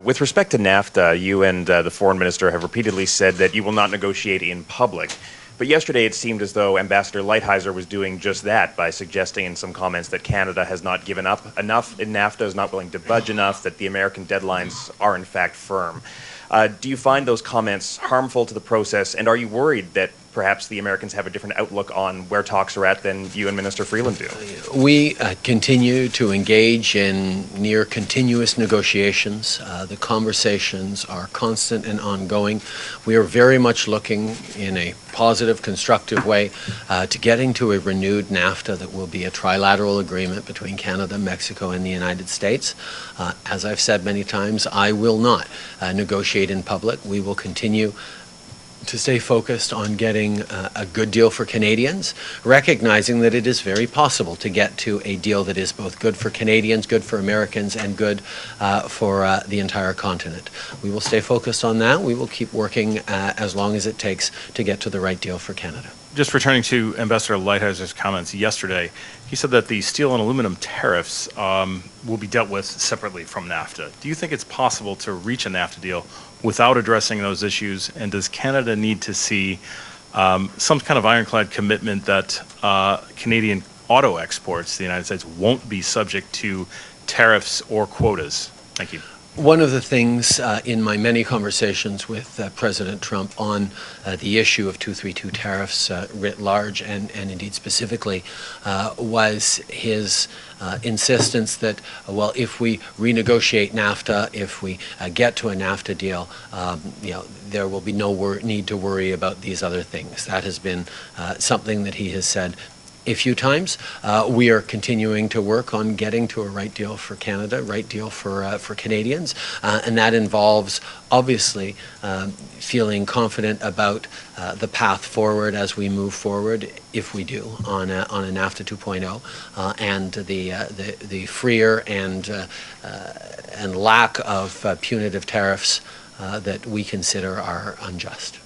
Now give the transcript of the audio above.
With respect to NAFTA, you and the foreign minister have repeatedly said that you will not negotiate in public. But yesterday it seemed as though Ambassador Lighthizer was doing just that by suggesting in some comments that Canada has not given up enough in NAFTA, is not willing to budge enough, that the American deadlines are in fact firm. Do you find those comments harmful to the process, and are you worried that perhaps the Americans have a different outlook on where talks are at than you and Minister Freeland do? We continue to engage in near continuous negotiations. The conversations are constant and ongoing. We are very much looking in a positive, constructive way to getting to a renewed NAFTA that will be a trilateral agreement between Canada, Mexico, and the United States. As I've said many times, I will not negotiate in public. We will continue to stay focused on getting a good deal for Canadians, recognizing that it is very possible to get to a deal that is both good for Canadians, good for Americans, and good for the entire continent. We will stay focused on that. We will keep working as long as it takes to get to the right deal for Canada. Just returning to Ambassador Lighthizer's comments yesterday, he said that the steel and aluminum tariffs will be dealt with separately from NAFTA. Do you think it's possible to reach a NAFTA deal without addressing those issues? And does Canada need to see some kind of ironclad commitment that Canadian auto exports to the United States won't be subject to tariffs or quotas? Thank you. One of the things in my many conversations with President Trump on the issue of 232 tariffs writ large and indeed specifically was his insistence that, well, if we renegotiate NAFTA, if we get to a NAFTA deal, there will be no need to worry about these other things. That has been something that he has said a few times. We are continuing to work on getting to a right deal for Canada, right deal for Canadians, and that involves obviously feeling confident about the path forward as we move forward, if we do, on a NAFTA 2.0, and the freer and lack of punitive tariffs that we consider are unjust.